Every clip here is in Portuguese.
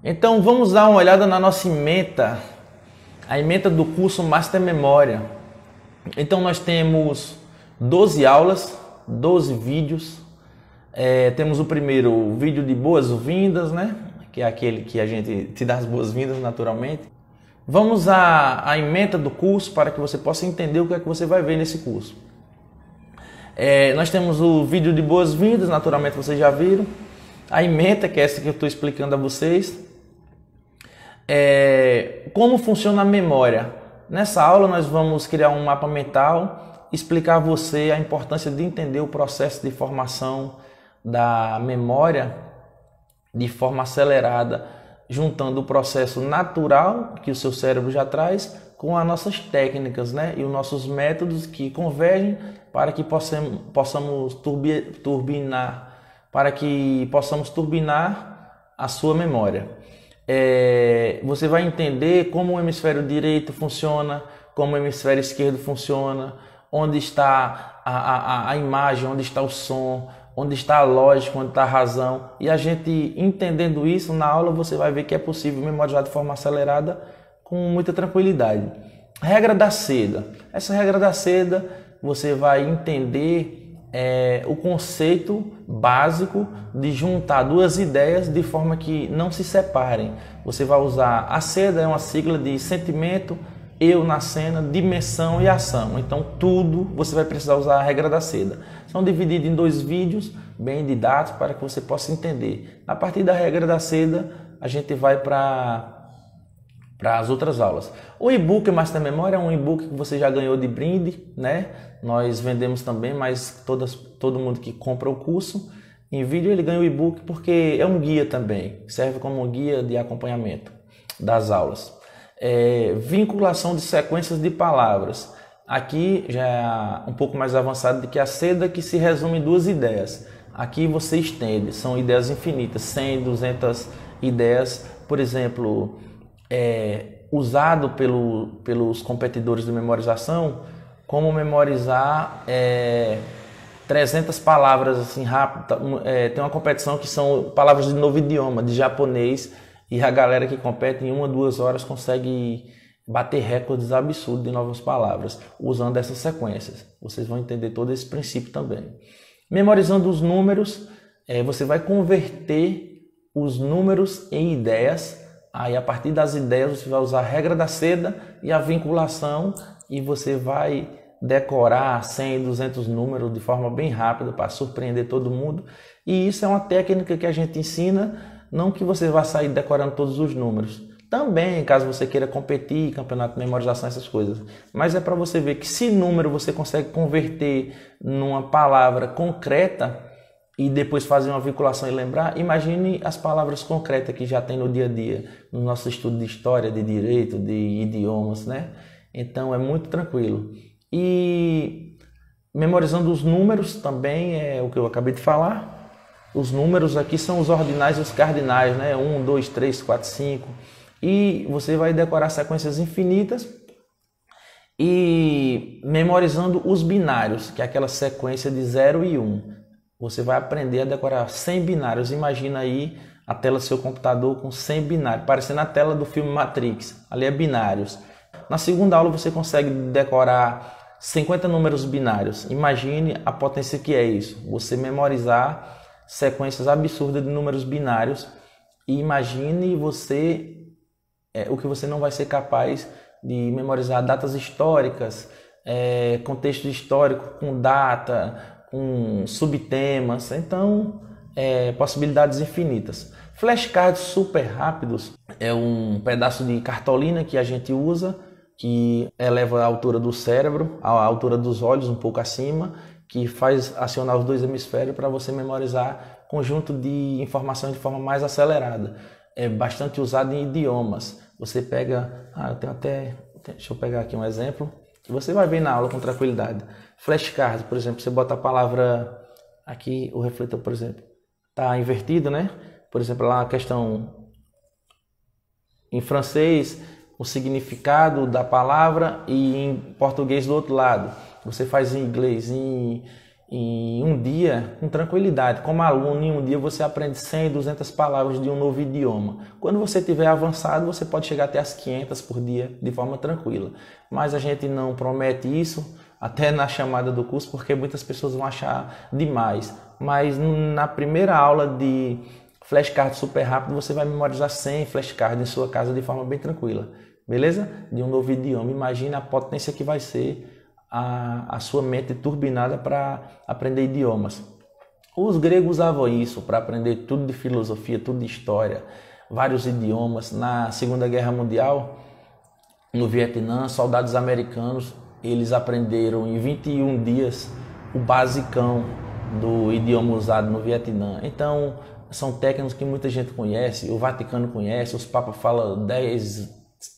Então vamos dar uma olhada na nossa ementa, a ementa do curso Master Memória. Então nós temos 12 aulas, 12 vídeos. Temos o primeiro vídeo de boas-vindas, né? Que é aquele que a gente te dá as boas-vindas naturalmente. Vamos à ementa do curso para que você possa entender o que é que você vai ver nesse curso. Nós temos o vídeo de boas-vindas, naturalmente vocês já viram. A ementa, que é essa que eu estou explicando a vocês. Como funciona a memória. Nessa aula nós vamos criar um mapa mental, explicar a você a importância de entender o processo de formação da memória de forma acelerada, juntando o processo natural que o seu cérebro já traz com as nossas técnicas, né? E os nossos métodos que convergem para que possamos turbinar a sua memória. Você vai entender como o hemisfério direito funciona, como o hemisfério esquerdo funciona, onde está a imagem, onde está o som, onde está a lógica, onde está a razão. E a gente entendendo isso, na aula você vai ver que é possível memorizar de forma acelerada com muita tranquilidade. Regra da seda. Essa regra da seda você vai entender o conceito básico de juntar duas ideias de forma que não se separem. Você vai usar a seda, é uma sigla de sentimento, eu na cena, dimensão e ação. Então tudo você vai precisar usar a regra da seda. São divididos em 2 vídeos bem didáticos para que você possa entender. A partir da regra da seda a gente vai para as outras aulas. O e-book Master Memória é um e-book que você já ganhou de brinde, né? Nós vendemos também, mas todo mundo que compra o curso em vídeo ele ganha o e-book porque é um guia também, serve como um guia de acompanhamento das aulas. Vinculação de sequências de palavras. Aqui já é um pouco mais avançado do que a seda, que se resume em 2 ideias. Aqui você estende, são ideias infinitas, 100, 200 ideias, por exemplo, usado pelos competidores de memorização, como memorizar 300 palavras assim rápido. Tem uma competição que são palavras de novo idioma, de japonês, e a galera que compete em 1 a 2 horas consegue bater recordes absurdos de novas palavras, usando essas sequências. Vocês vão entender todo esse princípio também. Memorizando os números, você vai converter os números em ideias. Aí a partir das ideias você vai usar a regra da seda e a vinculação e você vai decorar 100, 200 números de forma bem rápida para surpreender todo mundo. E isso é uma técnica que a gente ensina, não que você vá sair decorando todos os números. Também, caso você queira competir, campeonato de memorização, essas coisas. Mas é para você ver que se número você consegue converter numa palavra concreta e depois fazer uma vinculação e lembrar, imagine as palavras concretas que já tem no dia a dia, no nosso estudo de história, de direito, de idiomas, né? Então é muito tranquilo. E memorizando os números também é o que eu acabei de falar. Os números aqui são os ordinais e os cardinais, né? 1, 2, 3, 4, 5. E você vai decorar sequências infinitas e memorizando os binários, que é aquela sequência de 0 e 1. Você vai aprender a decorar 100 binários. Imagina aí a tela do seu computador com 100 binários, parecendo a tela do filme Matrix. Ali é binários. Na segunda aula você consegue decorar 50 números binários. Imagine a potência que é isso. Você memorizar sequências absurdas de números binários. E imagine você o que você não vai ser capaz de memorizar datas históricas, contexto histórico com data, com subtemas, então possibilidades infinitas. Flashcards super rápidos é um pedaço de cartolina que a gente usa, que eleva a altura do cérebro, a altura dos olhos um pouco acima, que faz acionar os 2 hemisférios para você memorizar conjunto de informações de forma mais acelerada. É bastante usado em idiomas. Você pega, deixa eu pegar aqui um exemplo, que você vai ver na aula com tranquilidade. Flashcards, por exemplo, você bota a palavra aqui, o refletor, por exemplo, está invertido, né? Por exemplo, lá a questão em francês, o significado da palavra e em português do outro lado. Você faz em inglês, em em um dia com tranquilidade. Como aluno, em um dia você aprende 100, 200 palavras de um novo idioma. Quando você tiver avançado, você pode chegar até as 500 por dia de forma tranquila. Mas a gente não promete isso até na chamada do curso, porque muitas pessoas vão achar demais. Mas na primeira aula de flashcard super rápido, você vai memorizar 100 flashcards em sua casa de forma bem tranquila. Beleza? De um novo idioma. Imagina a potência que vai ser a sua mente turbinada para aprender idiomas. Os gregos usavam isso para aprender tudo de filosofia, tudo de história, vários idiomas. Na Segunda Guerra Mundial, no Vietnã, soldados americanos, eles aprenderam em 21 dias o basicão do idioma usado no Vietnã. Então, são técnicas que muita gente conhece, o Vaticano conhece, os papas falam 10,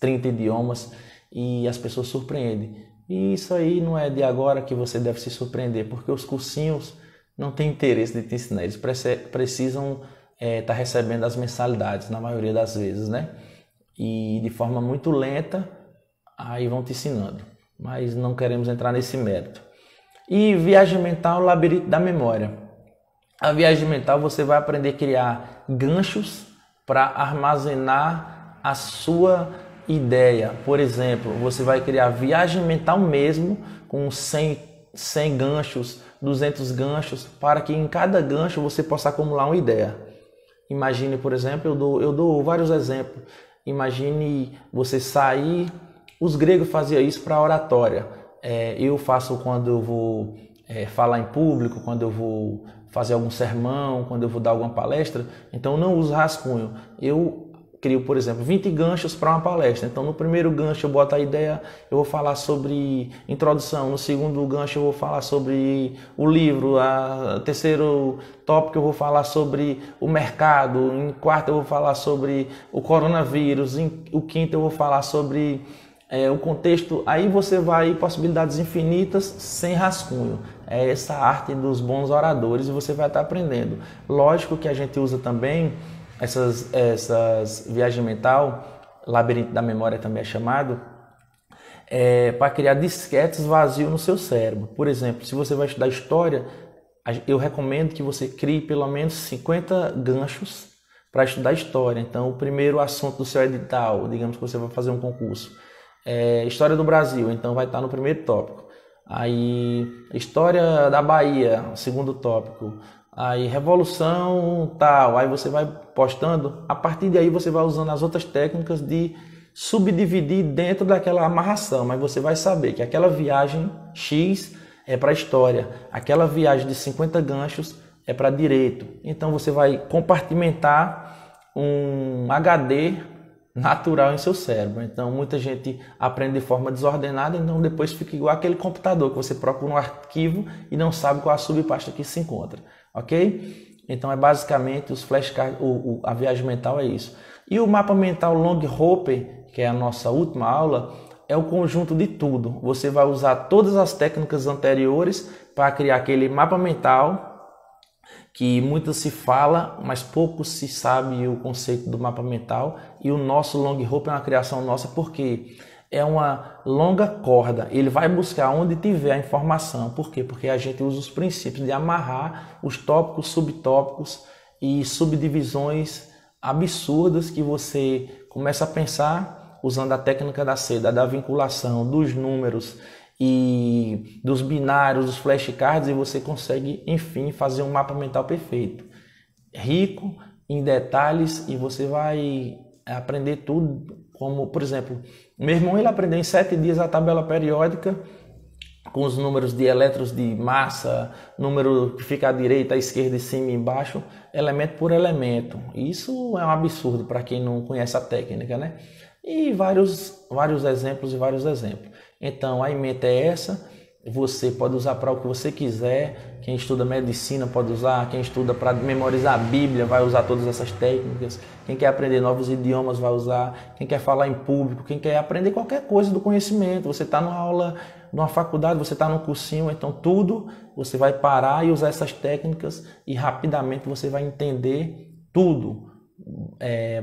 30 idiomas e as pessoas surpreendem. E isso aí não é de agora que você deve se surpreender, porque os cursinhos não têm interesse de te ensinar, eles precisam estar recebendo as mensalidades, na maioria das vezes, né? E de forma muito lenta, aí vão te ensinando, mas não queremos entrar nesse mérito. E viagem mental, labirinto da memória. A viagem mental você vai aprender a criar ganchos para armazenar a sua ideia. Por exemplo, você vai criar viagem mental mesmo com 100 ganchos, 200 ganchos, para que em cada gancho você possa acumular uma ideia. Imagine, por exemplo, eu dou vários exemplos. Imagine você sair, os gregos faziam isso para oratória. Eu faço quando eu vou falar em público, quando eu vou fazer algum sermão, quando eu vou dar alguma palestra, então eu não uso rascunho. Eu crio, por exemplo, 20 ganchos para uma palestra. Então, no primeiro gancho eu boto a ideia, eu vou falar sobre introdução. No segundo gancho eu vou falar sobre o livro. No terceiro tópico eu vou falar sobre o mercado. Em quarto eu vou falar sobre o coronavírus. Em o quinto eu vou falar sobre o contexto. Aí você vai possibilidades infinitas sem rascunho. É essa arte dos bons oradores e você vai estar aprendendo. Lógico que a gente usa também essas viagens mental, labirinto da memória também é chamado, para criar disquetes vazios no seu cérebro. Por exemplo, se você vai estudar história, eu recomendo que você crie pelo menos 50 ganchos para estudar história. Então, o primeiro assunto do seu edital, digamos que você vai fazer um concurso, história do Brasil, então vai estar no primeiro tópico. Aí, história da Bahia, segundo tópico. Aí, revolução tal, aí você vai postando, a partir daí você vai usando as outras técnicas de subdividir dentro daquela amarração, mas você vai saber que aquela viagem X é para história, aquela viagem de 50 ganchos é para direito. Então você vai compartimentar um HD natural em seu cérebro. Então muita gente aprende de forma desordenada, então depois fica igual aquele computador que você procura um arquivo e não sabe qual a subpasta que se encontra. Ok? Então é basicamente os flashcards, a viagem mental é isso. E o mapa mental Longhopper, que é a nossa última aula, é o conjunto de tudo. Você vai usar todas as técnicas anteriores para criar aquele mapa mental que muito se fala, mas pouco se sabe o conceito do mapa mental. E o nosso Longhopper é uma criação nossa porque é uma longa corda, ele vai buscar onde tiver a informação. Por quê? Porque a gente usa os princípios de amarrar os tópicos, subtópicos e subdivisões absurdas que você começa a pensar usando a técnica da seda, da vinculação, dos números e dos binários, dos flashcards, e você consegue, enfim, fazer um mapa mental perfeito, rico em detalhes, e você vai aprender tudo. Como, por exemplo, meu irmão ele aprendeu em 7 dias a tabela periódica com os números de elétrons de massa, número que fica à direita, à esquerda, em cima e embaixo, elemento por elemento. Isso é um absurdo para quem não conhece a técnica, né? E vários exemplos e vários exemplos. Então, a ementa é essa. Você pode usar para o que você quiser. Quem estuda medicina pode usar. Quem estuda para memorizar a Bíblia vai usar todas essas técnicas. Quem quer aprender novos idiomas vai usar. Quem quer falar em público, quem quer aprender qualquer coisa do conhecimento. Você está numa aula, numa faculdade, você está num cursinho, então tudo você vai parar e usar essas técnicas e rapidamente você vai entender tudo.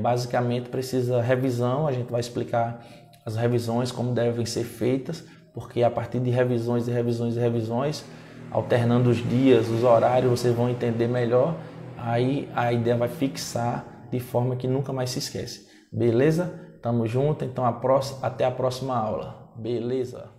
Basicamente precisa revisão. A gente vai explicar as revisões, como devem ser feitas, porque a partir de revisões e revisões e revisões, alternando os dias, os horários, vocês vão entender melhor. Aí a ideia vai fixar de forma que nunca mais se esquece. Beleza? Tamo junto, então até a próxima aula. Beleza?